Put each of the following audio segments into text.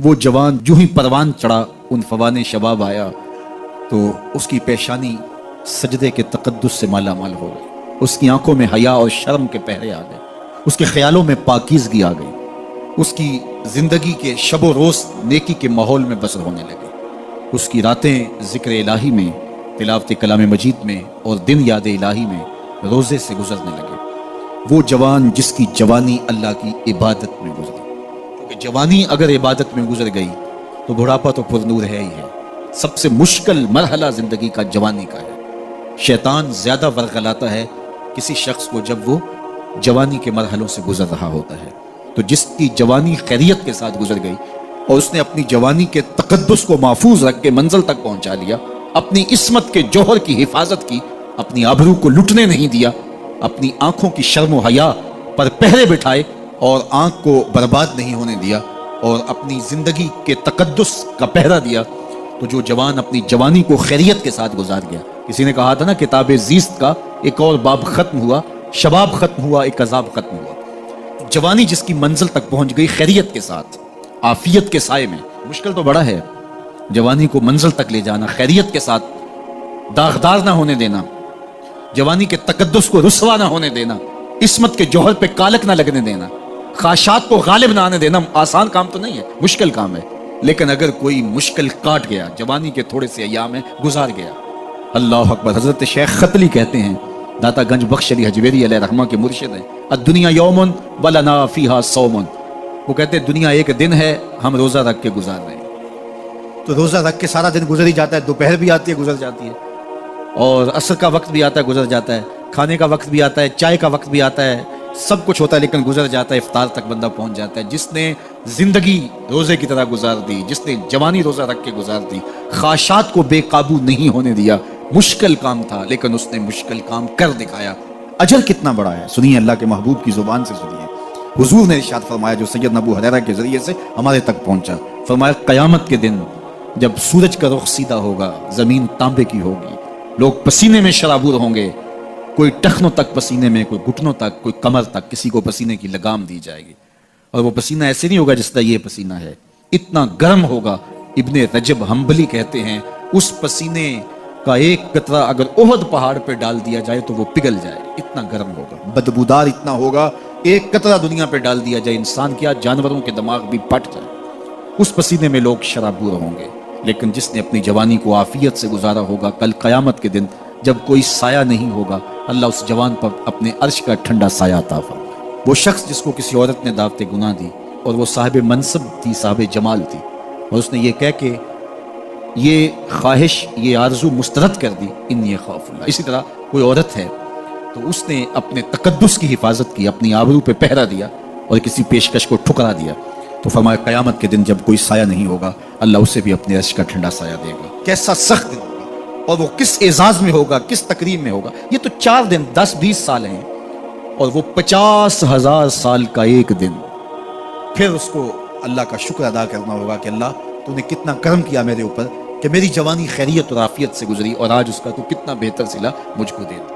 وہ جوان جو ہی پروان چڑھا ان فوان شباب آیا تو اس کی پیشانی سجدے کے تقدس سے مالا مال ہو گئی، اس کی آنکھوں میں حیا اور شرم کے پہرے آ گئے، اس کے خیالوں میں پاکیزگی آ گئی، اس کی زندگی کے شب و روز نیکی کے ماحول میں بسر ہونے لگے، اس کی راتیں ذکر الہی میں، تلاوت کلام مجید میں اور دن یاد الہی میں روزے سے گزرنے لگے۔ وہ جوان جس کی جوانی اللہ کی عبادت میں گزری، کیونکہ جوانی اگر عبادت میں گزر گئی تو بڑھاپا تو پر نور ہے ہی ہے۔ سب سے مشکل مرحلہ زندگی کا جوانی کا ہے۔ شیطان زیادہ ورغلاتا ہے کسی شخص کو جب وہ جوانی کے مرحلوں سے گزر رہا ہوتا ہے۔ تو جس کی جوانی خیریت کے ساتھ گزر گئی اور اس نے اپنی جوانی کے تقدس کو محفوظ رکھ کے منزل تک پہنچا لیا، اپنی عصمت کے جوہر کی حفاظت کی، اپنی آبرو کو لٹنے نہیں دیا، اپنی آنکھوں کی شرم و حیا پر پہرے بٹھائے اور آنکھ کو برباد نہیں ہونے دیا اور اپنی زندگی کے تقدس کا پہرا دیا، تو جو جوان اپنی جوانی کو خیریت کے ساتھ گزار گیا۔ کسی نے کہا تھا نا، کتاب زیست کا ایک اور باب ختم ہوا، شباب ختم ہوا، ایک عذاب ختم ہوا۔ جوانی جس کی منزل تک پہنچ گئی خیریت کے ساتھ، عافیت کے سائے میں، مشکل تو بڑا ہے جوانی کو منزل تک لے جانا، خیریت کے ساتھ، داغدار نہ ہونے دینا، جوانی کے تقدس کو رسوا نہ ہونے دینا، عصمت کے جوہر پہ کالک نہ لگنے دینا، خواہشات کو غالب نہ آنے دینا۔ آسان کام تو نہیں ہے، مشکل کام ہے، لیکن اگر کوئی مشکل کاٹ گیا، جوانی کے تھوڑے سے ایام میں گزار گیا، اللہ اکبر۔ حضرت شیخ خطلی کہتے ہیں، داتا گنج بخش علی حجویری علیہ رحمہ کے مرشد ہیں، الدنیا یوم ولنا فیہا صوم، وہ کہتے ہیں دنیا ایک دن ہے، ہم روزہ رکھ کے گزار رہے ہیں۔ تو روزہ رکھ کے سارا دن گزر ہی جاتا ہے، دوپہر بھی آتی ہے گزر جاتی ہے، اور عصر کا وقت بھی آتا ہے گزر جاتا ہے، کھانے کا وقت بھی آتا ہے، چائے کا وقت بھی آتا ہے، سب کچھ ہوتا ہے، لیکن گزر جاتا ہے، افطار تک بندہ پہنچ جاتا ہے۔ جس نے زندگی روزے کی طرح گزار دی، جس نے جوانی روزہ رکھ کے گزار دی، خواہشات کو بے قابو نہیں ہونے دیا، مشکل کام تھا لیکن اس نے مشکل کام کر دکھایا۔ اجر کتنا بڑا ہے، سنیے اللہ کے محبوب کی زبان سے سنیے۔ حضور نے ارشاد فرمایا جو سید ابو ہریرہ کے ذریعے سے ہمارے تک پہنچا، فرمایا قیامت کے دن جب سورج کا رخ سیدھا ہوگا، زمین تانبے کی ہوگی، لوگ پسینے میں شرابور ہوں گے، کوئی ٹخنوں تک پسینے میں، کوئی گھٹنوں تک، کوئی کمر تک، کسی کو پسینے کی لگام دی جائے گی، اور وہ پسینہ ایسے نہیں ہوگا جس طرح یہ پسینہ ہے، اتنا گرم ہوگا۔ ابن رجب حنبلی کہتے ہیں اس پسینے کا ایک قطرہ اگر احد پہاڑ پہ ڈال دیا جائے تو وہ پگھل جائے، اتنا گرم ہوگا، بدبودار اتنا ہوگا، ایک قطرہ دنیا پہ ڈال دیا جائے، انسان کیا جانوروں کے دماغ بھی پھٹ جائے، اس پسینے میں لوگ شرابور ہوں گے۔ لیکن جس نے اپنی جوانی کو عافیت سے گزارا ہوگا، کل قیامت کے دن جب کوئی سایہ نہیں ہوگا، اللہ اس جوان پر اپنے عرش کا ٹھنڈا سایہ عطا فرمائے۔ وہ شخص جس کو کسی عورت نے دعوت گناہ دی اور وہ صاحب منصب تھی، صاحب جمال تھی، اور اس نے یہ کہہ کے یہ خواہش، یہ آرزو مسترد کر دی، انی خاف اللہ۔ اسی طرح کوئی عورت ہے تو اس نے اپنے تقدس کی حفاظت کی، اپنی آبرو پہ پہرا دیا اور کسی پیشکش کو ٹھکرا دیا، تو فرمایا قیامت کے دن جب کوئی سایہ نہیں ہوگا، اللہ اسے بھی اپنے عرش کا ٹھنڈا سایہ دے گا۔ کیسا سخت دن ہوگا، اور وہ کس اعزاز میں ہوگا، کس تکریم میں ہوگا۔ یہ تو 4 دن 10-20 سال ہیں، اور وہ 50,000 سال کا ایک دن۔ پھر اس کو اللہ کا شکر ادا کرنا ہوگا کہ اللہ تو نے کتنا کرم کیا میرے اوپر کہ میری جوانی خیریت اور عافیت سے گزری، اور آج اس کا تو کتنا بہتر صلہ مجھ کو دے دیا۔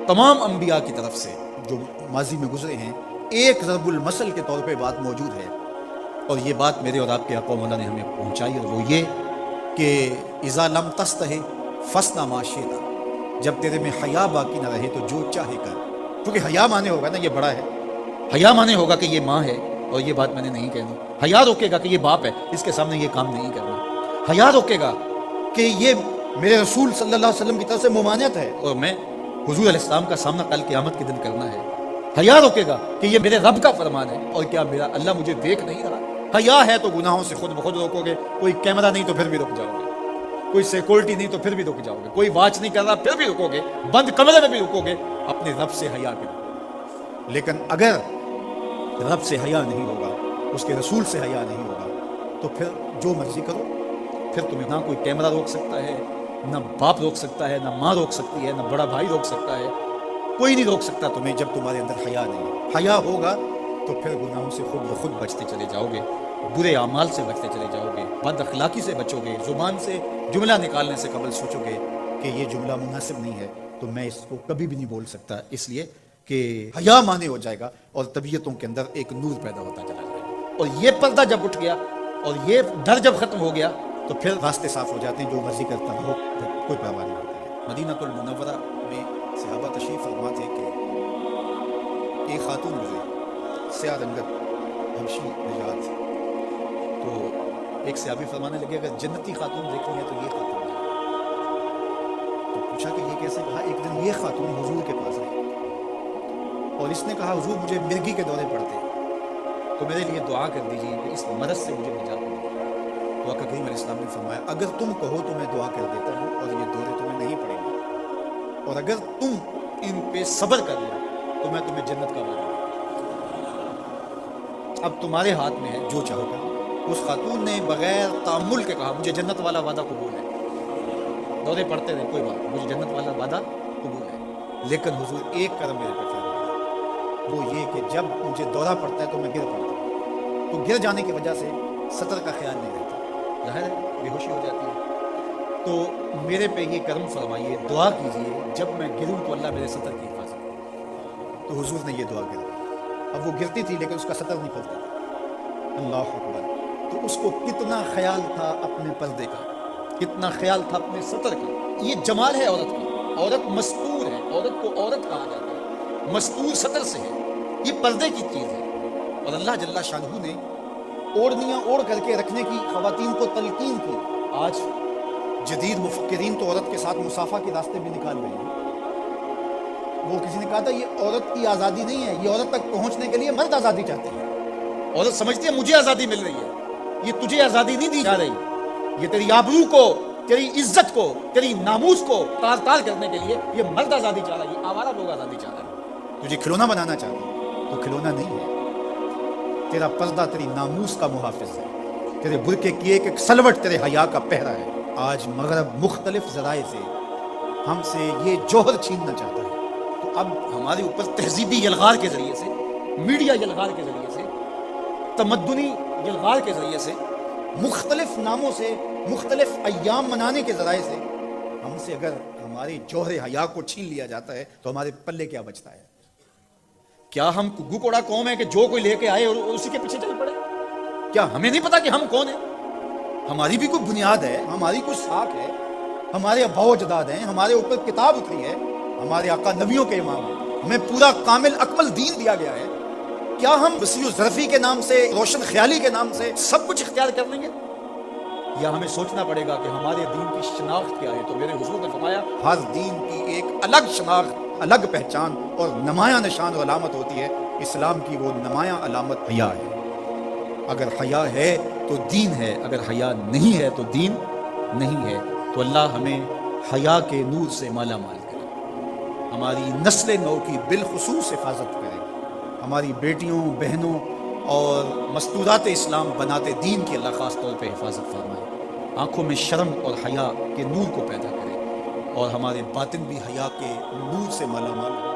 تمام انبیاء کی طرف سے جو ماضی میں گزرے ہیں، ایک ضرب المثل کے طور پہ بات موجود ہے، اور یہ بات میرے اور آپ کے آقا مولا نے ہمیں پہنچائی، اور وہ یہ کہ اذا لم تستحی فاصنع ما شئت، جب تیرے میں حیا باقی نہ رہے تو جو چاہے کر۔ کیونکہ حیا مانے ہوگا نا یہ بڑا ہے، حیا مانے ہوگا کہ یہ ماں ہے اور یہ بات میں نے نہیں کہنی، حیا روکے گا کہ یہ باپ ہے، اس کے سامنے یہ کام نہیں کرنا، حیا روکے گا کہ یہ میرے رسول صلی اللہ علیہ وسلم کی طرف سے ممانعت ہے اور میں حضور علیہ السلام کا سامنا کل قیامت کے دن کرنا ہے، حیا روکے گا کہ یہ میرے رب کا فرمان ہے اور کیا میرا اللہ مجھے دیکھ نہیں رہا۔ حیا ہے تو گناہوں سے خود بخود روکو گے، کوئی کیمرہ نہیں تو پھر بھی رک جاؤ گے، کوئی سیکورٹی نہیں تو پھر بھی رک جاؤ گے، کوئی واچ نہیں کر رہا پھر بھی رکو گے، بند کمرے میں بھی رکو گے، اپنے رب سے حیا کرو۔ لیکن اگر رب سے حیا نہیں ہوگا، اس کے رسول سے حیا نہیں ہوگا، تو پھر جو مرضی کرو، پھر تمہیں نہ کوئی کیمرہ روک سکتا ہے، نہ باپ روک سکتا ہے، نہ ماں روک سکتی ہے، نہ بڑا بھائی روک سکتا ہے، کوئی نہیں روک سکتا تمہیں جب تمہارے اندر حیا نہیں۔ حیا ہوگا تو پھر گناہوں سے خود بخود بچتے چلے جاؤ گے، برے اعمال سے بچتے چلے جاؤ گے، بد اخلاقی سے بچو گے، زبان سے جملہ نکالنے سے قبل سوچو گے کہ یہ جملہ مناسب نہیں ہے تو میں اس کو کبھی بھی نہیں بول سکتا، اس لیے کہ حیا مانے ہو جائے گا اور طبیعتوں کے اندر ایک نور پیدا ہوتا چلا جائے گا، اور یہ پردہ جب اٹھ گیا اور یہ ڈر جب ختم ہو گیا تو پھر راستے صاف ہو جاتے ہیں، جو مرضی کرتا ہو کوئی پرواہ نہیں ہوتی ہے۔ مدینہ المنورہ میں صحابہ تشریف فرما تھے کہ ایک خاتون گزری، سیاہ رنگت حبشی نژاد، تو ایک صحابی فرمانے لگے اگر جنتی خاتون دیکھنی ہے تو یہ خاتون ہے۔ تو پوچھا کہ یہ کیسے؟ کہا ایک دن یہ خاتون حضور کے پاس آئی اور اس نے کہا حضور مجھے مرگی کے دورے پڑتے ہیں تو میرے لیے دعا کر دیجیے کہ اس مرض سے مجھے نجات ملے۔ تو آقا کریم علیہ السلام نے فرمایا اگر تم کہو تو میں دعا کر دیتا ہوں اور یہ دورے تمہیں نہیں پڑیں گے، اور اگر تم ان پہ صبر کر لو تو میں تمہیں جنت کا وعدہ دوں۔ اب تمہارے ہاتھ میں ہے، جو چاہو کر۔ اس خاتون نے بغیر تأمل کے کہا مجھے جنت والا وعدہ قبول ہے، دورے پڑتے رہے کوئی بات، مجھے جنت والا وعدہ قبول ہے، لیکن حضور ایک کرم میرے پہ فرمایا، وہ یہ کہ جب مجھے دورہ پڑتا ہے تو میں گر پڑتا ہوں، تو گر جانے کی وجہ سے سطر کا خیال نہیں رہتا، ظاہر ہے بے ہوشی ہو جاتی ہے، تو میرے پہ یہ کرم فرمائیے، دعا کیجئے جب میں گروں تو اللہ میرے سطر کی حفاظت کرے۔ تو حضور نے یہ دعا کر دی۔ اب وہ گرتی تھی لیکن اس کا سطر نہیں کھلتا تھا، اللہ اکبر۔ تو اس کو کتنا خیال تھا اپنے پردے کا، کتنا خیال تھا اپنے سطر کا۔ یہ جمال ہے عورت کا، عورت مستور ہے، عورت کو عورت کہا جاتا ہے، مستور سطر سے ہے، یہ پردے کی چیز ہے۔ اور اللہ جل شانہ نے اوڑھنیاں اوڑھ کر کے رکھنے کی خواتین کو تلقین کی۔ آج جدید مفکرین تو عورت کے ساتھ مسافہ کے راستے بھی نکال رہے ہیں۔ وہ کسی نے کہا تھا یہ عورت کی آزادی نہیں ہے، یہ عورت تک پہنچنے کے لیے مرد آزادی چاہتے ہیں۔ عورت سمجھتی ہے مجھے آزادی مل رہی ہے، یہ تجھے آزادی نہیں دی جا رہی، یہ تیری آبرو کو، تیری عزت کو، تیری ناموس کو تال تال کرنے کے لیے یہ مرد آزادی چاہ رہا ہے، یہ آوارہ لوگ آزادی چاہ رہے ہیں۔ تجھے کھلونا بنانا چاہتے ہیں تو کھلونا نہیں ہے، تیرا پردہ تیری ناموس کا محافظ ہے، تیرے برقعے کی ایک ایک سلوٹ تیرے حیا کا پہرا ہے۔ آج مغرب مختلف ذرائع سے ہم سے یہ جوہر چھیننا چاہتا ہے، تو اب ہمارے اوپر تہذیبی یلغار کے ذریعے سے، میڈیا یلغار کے ذریعے سے، تمدنی یلغار کے ذریعے سے، مختلف ناموں سے، مختلف ایام منانے کے ذرائع سے ہم سے اگر ہمارے جوہر حیا کو چھین لیا جاتا ہے تو ہمارے پلے کیا بچتا ہے؟ کیا ہم گو کوڑا قوم ہے کہ جو کوئی لے کے آئے اور اسی کے پیچھے چل پڑے؟ کیا ہمیں نہیں پتا کہ ہم کون ہیں؟ ہماری بھی کوئی بنیاد ہے، ہماری کوئی ساکھ ہے، ہمارے اباء و اجداد ہیں، ہمارے اوپر کتاب اتری ہے، ہمارے آقا نبیوں کے امام ہیں، ہمیں پورا کامل اکمل دین دیا گیا ہے۔ کیا ہم وسیع ظرفی کے نام سے، روشن خیالی کے نام سے سب کچھ اختیار کر لیں گے؟ یا ہمیں سوچنا پڑے گا کہ ہمارے دین کی شناخت کیا ہے؟ تو میرے حضور نے فرمایا ہر دین کی ایک الگ شناخت، الگ پہچان اور نمایاں نشان و علامت ہوتی ہے۔ اسلام کی وہ نمایاں علامت حیا ہے۔ اگر حیا ہے تو دین ہے، اگر حیا نہیں ہے تو دین نہیں ہے۔ تو اللہ ہمیں حیا کے نور سے مالا مال کرے، ہماری نسل نو کی بالخصوص حفاظت کرے، ہماری بیٹیوں، بہنوں اور مستورات اسلام بناتے دین کی اللہ خاص طور پہ حفاظت فرمائے، آنکھوں میں شرم اور حیا کے نور کو پیدا کرے، اور ہمارے باطن بھی حیا کے نور سے مالا مال